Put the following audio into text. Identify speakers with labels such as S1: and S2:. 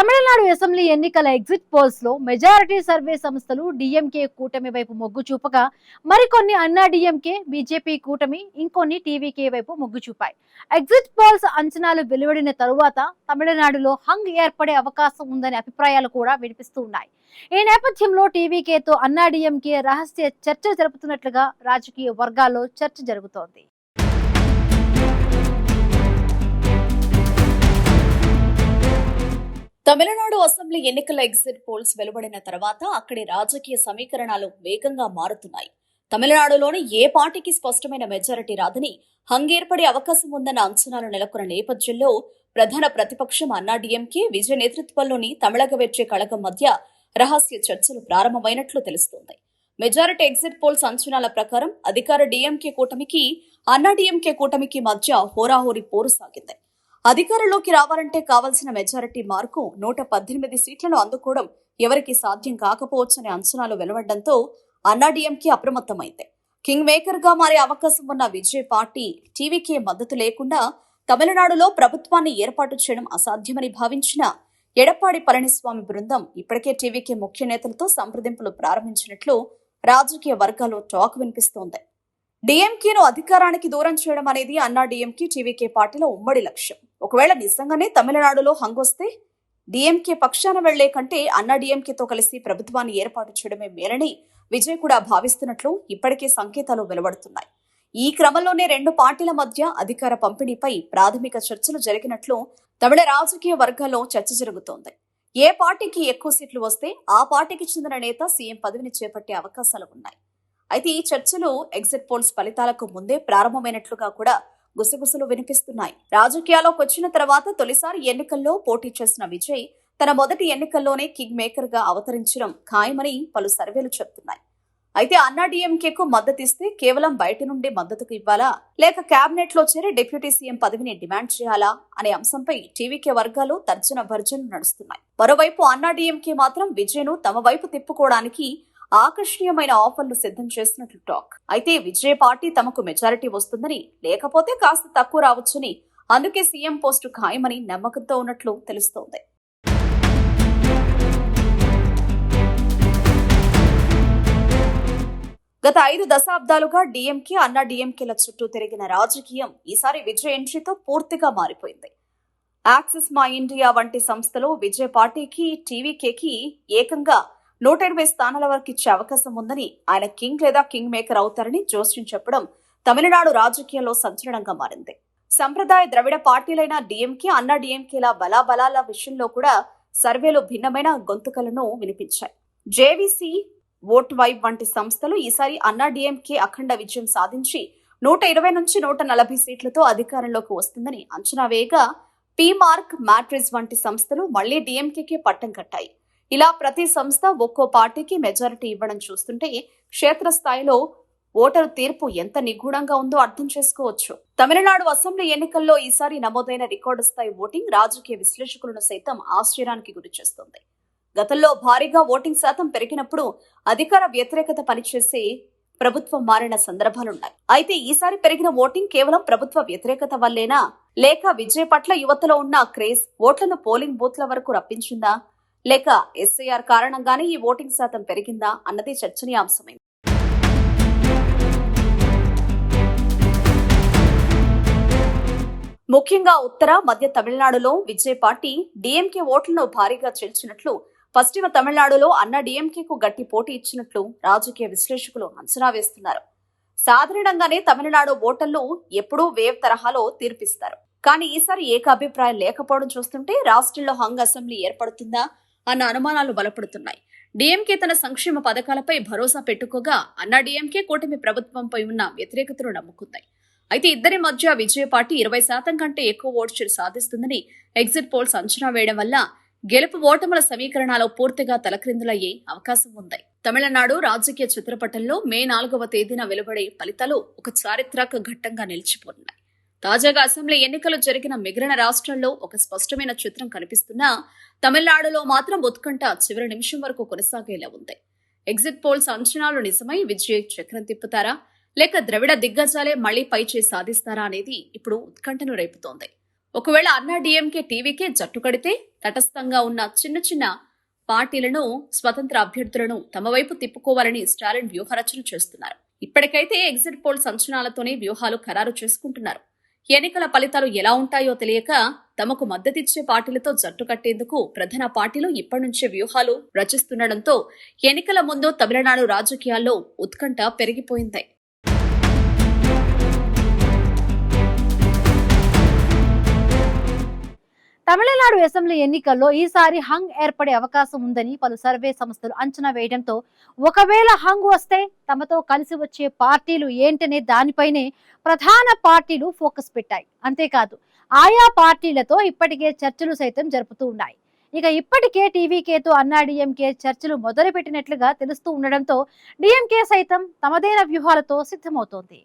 S1: Tamil Nadu assembly ఎన్నికల exit polls లో majority survey సంస్థలు డిఎంకే కూటమి వైపు మొగ్గు చూపగా మరికొన్ని అన్నా డిఎంకే బీజేపీ కూటమి ఇంకొన్ని టీవీకే వైపు మొగ్గు చూపాయి. ఎగ్జిట్ పోల్స్ అంచనాలు వెలువడిన తరువాత తమిళనాడులో హంగ్ ఏర్పడే అవకాశం ఉందనే అభిప్రాయాలు కూడా వినిపిస్తూ ఉన్నాయి. ఈ నేపథ్యంలో టీవీకేతో అన్నా డిఎంకే రహస్య చర్చ జరుపుతున్నట్లుగా రాజకీయ వర్గాల్లో చర్చ జరుగుతోంది.
S2: తమిళనాడు అసెంబ్లీ ఎన్నికల ఎగ్జిట్ పోల్స్ వెలువడిన తర్వాత అక్కడి రాజకీయ సమీకరణాలు వేగంగా మారుతున్నాయి. తమిళనాడులోని ఏ పార్టీకి స్పష్టమైన మెజారిటీ రాదని హంగ్ ఏర్పడే అవకాశం ఉందన్న అంచనాలు నెలకొన్న నేపథ్యంలో ప్రధాన ప్రతిపక్షం అన్నా డిఎంకే విజయ్ నేతృత్వంలోని తమిళగ వెట్రి కళగం మధ్య రహస్య చర్చలు ప్రారంభమైనట్లు తెలుస్తోంది. మెజారిటీ ఎగ్జిట్ పోల్స్ అంచనాల ప్రకారం అధికార డిఎంకే కూటమికి అన్నా డిఎంకే కూటమికి మధ్య హోరాహోరీ పోరు సాగింది. అధికారంలోకి రావాలంటే కావాల్సిన మెజారిటీ మార్కు 118 సీట్లను అందుకోవడం ఎవరికి సాధ్యం కాకపోవచ్చనే అంచనాలు వెలువడడంతో అన్నాడీఎంకే అప్రమత్తమైంది. కింగ్ మేకర్ గా మారే అవకాశం ఉన్న విజయ్ పార్టీ టీవీకే మద్దతు లేకుండా తమిళనాడులో ప్రభుత్వాన్ని ఏర్పాటు చేయడం అసాధ్యమని భావించిన ఎడప్పాడి పళనిస్వామి బృందం ఇప్పటికే టీవీకే ముఖ్య నేతలతో సంప్రదింపులు ప్రారంభించినట్లు రాజకీయ వర్గాల్లో టాక్ వినిపిస్తోంది. డిఎంకేను అధికారానికి దూరం చేయడం అనేది అన్నా డిఎంకే టీవీకే పార్టీల ఉమ్మడి లక్ష్యం. ఒకవేళ నిజంగానే తమిళనాడులో హంగ్ వస్తే డిఎంకే పక్షాన వెళ్లే కంటే అన్నా డిఎంకేతో కలిసి ప్రభుత్వాన్ని ఏర్పాటు చేయడమే మేలని విజయ్ కూడా భావిస్తున్నట్లు ఇప్పటికే సంకేతాలు వెలువడుతున్నాయి. ఈ క్రమంలోనే రెండు పార్టీల మధ్య అధికార పంపిణీపై ప్రాథమిక చర్చలు జరిగినట్లు తమిళ రాజకీయ వర్గాల్లో చర్చ జరుగుతోంది. ఏ పార్టీకి ఎక్కువ సీట్లు వస్తే ఆ పార్టీకి చెందిన నేత సీఎం పదవిని చేపట్టే అవకాశాలు ఉన్నాయి. అయితే ఈ చర్చలు ఎగ్జిట్ పోల్స్ ఫలితాలకు ముందే ప్రారంభమైనట్లుగా కూడా గుసగుసలు వినిపిస్తున్నాయి. రాజకీయాల్లోకి వచ్చిన తర్వాత తొలిసారి ఎన్నికల్లో పోటీ చేసిన విజయ్ తన మొదటి ఎన్నికల్లోనే కింగ్ మేకర్ గా అవతరించడం ఖాయమని పలు సర్వేలు చెబుతున్నాయి. అయితే అన్నా డిఎంకేకు మద్దతిస్తే కేవలం బయట నుండి మద్దతుకు ఇవ్వాలా లేక కేబినెట్ లో చేరి డిప్యూటీ సీఎం పదవిని డిమాండ్ చేయాలా అనే అంశంపై టీవీకే వర్గాలు తర్జన భర్జనలు నడుస్తున్నాయి. మరోవైపు అన్నా డిఎంకే మాత్రం విజయ్ను తమ వైపు తిప్పుకోవడానికి ఆకర్షణీయమైన ఆఫర్లు సిద్ధం చేస్తున్నట్లు టాక్. అయితే విజయ్ పార్టీ తమకు మెజారిటీ వస్తుందని లేకపోతే కాస్త తక్కువ రావచ్చని అందుకే సీఎం పోస్టు ఖాయమని నమ్మకంతో ఉన్నట్లు తెలుస్తోంది. గత 5 దశాబ్దాలుగా డిఎంకే అన్నా డిఎంకేల చుట్టూ తిరిగిన రాజకీయం ఈసారి విజయ్ ఎంట్రీతో పూర్తిగా మారిపోయింది. యాక్సిస్ మా ఇండియా వంటి సంస్థలు విజయ్ పార్టీకి టీవీకేకి ఏకంగా 120 స్థానాల వరకు ఇచ్చే అవకాశం ఉందని ఆయన కింగ్ లేదా కింగ్ మేకర్ అవుతారని జోస్యం చెప్పడం తమిళనాడు రాజకీయాల్లో సంచలనంగా మారింది. సంప్రదాయ ద్రవిడ పార్టీలైన డిఎంకే అన్నా డిఎంకేల బలాబలాల విషయంలో కూడా సర్వేలు భిన్నమైన గొంతుకలను వినిపించాయి. జేవీసీ ఓట్ వైబ్ వంటి సంస్థలు ఈసారి అన్నా డిఎంకే అఖండ విజయం సాధించి 120 నుంచి 140 సీట్లతో అధికారంలోకి వస్తుందని అంచనా వేయగా పీమార్క్ మ్యాట్రిజ్ వంటి సంస్థలు మళ్లీ డిఎంకేకే పట్టం కట్టాయి. ఇలా ప్రతి సంస్థ ఒక్కో పార్టీకి మెజారిటీ ఇవ్వడం చూస్తుంటే క్షేత్రస్థాయిలో ఓటరు తీర్పు ఎంత నిగూఢంగా ఉందో అర్థం చేసుకోవచ్చు. తమిళనాడు అసెంబ్లీ ఎన్నికల్లో ఈసారి నమోదైన రికార్డు స్థాయి ఓటింగ్ రాజకీయ విశ్లేషకులను సైతం ఆశ్చర్యానికి గురిచేస్తోంది. గతంలో భారీగా ఓటింగ్ శాతం పెరిగినప్పుడు అధికార వ్యతిరేకత పనిచేసే ప్రభుత్వం మారిన సందర్భాలున్నాయి. అయితే ఈసారి పెరిగిన ఓటింగ్ కేవలం ప్రభుత్వ వ్యతిరేకత వల్లేనా లేక విజయ్ పట్ల యువతలో ఉన్న క్రేజ్ ఓట్లను పోలింగ్ బూత్ల వరకు రప్పించిందా లేక ఎస్ఐఆర్ కారణంగానే ఈ ఓటింగ్ శాతం పెరిగిందా అన్నది చర్చనీయాంశమైంది. ముఖ్యంగా ఉత్తర మధ్య తమిళనాడులో విజయ్ పార్టీ డిఎంకే ఓట్లను భారీగా చీల్చినట్లు, పశ్చిమ తమిళనాడులో అన్నా డిఎంకేకు గట్టి పోటీ ఇచ్చినట్లు రాజకీయ విశ్లేషకులు అంచనా వేస్తున్నారు. సాధారణంగానే తమిళనాడు ఓటర్లు ఎప్పుడూ వేవ్ తరహాలో తీర్పిస్తారు. కానీ ఈసారి ఏకాభిప్రాయం లేకపోవడం చూస్తుంటే రాష్ట్రంలో హంగ్ అసెంబ్లీ ఏర్పడుతుందా అన్న అనుమానాలు బలపడుతున్నాయి. డిఎంకే తన సంక్షేమ పథకాలపై భరోసా పెట్టుకోగా అన్నా డిఎంకే కూటమి ప్రభుత్వంపై ఉన్న వ్యతిరేకతను నమ్ముకుంది. అయితే ఇద్దరి మధ్య విజయ పార్టీ 20% కంటే ఎక్కువ ఓటు షేర్ సాధిస్తుందని ఎగ్జిట్ పోల్స్ అంచనా వేయడం వల్ల గెలుపు ఓటముల సమీకరణాలు పూర్తిగా తలక్రిందులయ్యే అవకాశం ఉంది. తమిళనాడు రాజకీయ చిత్రపటంలో మే 4వ తేదీన వెలువడే ఫలితాలు ఒక చారిత్రక ఘట్టంగా నిలిచిపోతున్నాయి. తాజాగా అసెంబ్లీ ఎన్నికలు జరిగిన మిగిలిన రాష్ట్రాల్లో ఒక స్పష్టమైన చిత్రం కనిపిస్తున్నా తమిళనాడులో మాత్రం ఉత్కంఠ చివరి నిమిషం వరకు కొనసాగేలా ఉంది. ఎగ్జిట్ పోల్స్ అంచనాలు నిజమై విజయ్ చక్రం తిప్పుతారా లేక ద్రవిడ దిగ్గజాలే మళ్లీ పైచేయి సాధిస్తారా అనేది ఇప్పుడు ఉత్కంఠను రేపుతోంది. ఒకవేళ అన్నా డిఎంకే టీవీకే జట్టు కడితే తటస్థంగా ఉన్న చిన్న చిన్న పార్టీలను, స్వతంత్ర అభ్యర్థులను తమ వైపు తిప్పుకోవాలని స్టాలిన్ వ్యూహరచన చేస్తున్నారు. ఇప్పటికైతే ఎగ్జిట్ పోల్స్ అంచనాలతోనే వ్యూహాలు ఖరారు చేసుకుంటున్నారు. ఎన్నికల ఫలితాలు ఎలా ఉంటాయో తెలియక తమకు మద్దతిచ్చే పార్టీలతో జట్టు కట్టేందుకు ప్రధాన పార్టీలు ఇప్పటి నుంచే వ్యూహాలు రచిస్తుండటంతో ఎన్నికల ముందు తమిళనాడు రాజకీయాల్లో ఉత్కంఠ పెరిగిపోయింది.
S1: తమిళనాడు అసెంబ్లీ ఎన్నికల్లో ఈసారి హంగ్ ఏర్పడే అవకాశం ఉందని పలు సర్వే సంస్థలు అంచనా వేయడంతో ఒకవేళ హంగ్ వస్తే తమతో కలిసి వచ్చే పార్టీలు ఏంటనే దానిపైనే ప్రధాన పార్టీలు ఫోకస్ పెట్టాయి. అంతేకాదు ఆయా పార్టీలతో ఇప్పటికే చర్చలు సైతం జరుపుతూ ఉన్నాయి. ఇక ఇప్పటికే టీవీకేతో అన్నాడీఎంకే చర్చలు మొదలుపెట్టినట్లుగా తెలుస్తూ ఉండడంతో డీఎంకే సైతం తమదైన వ్యూహాలతో సిద్ధమవుతోంది.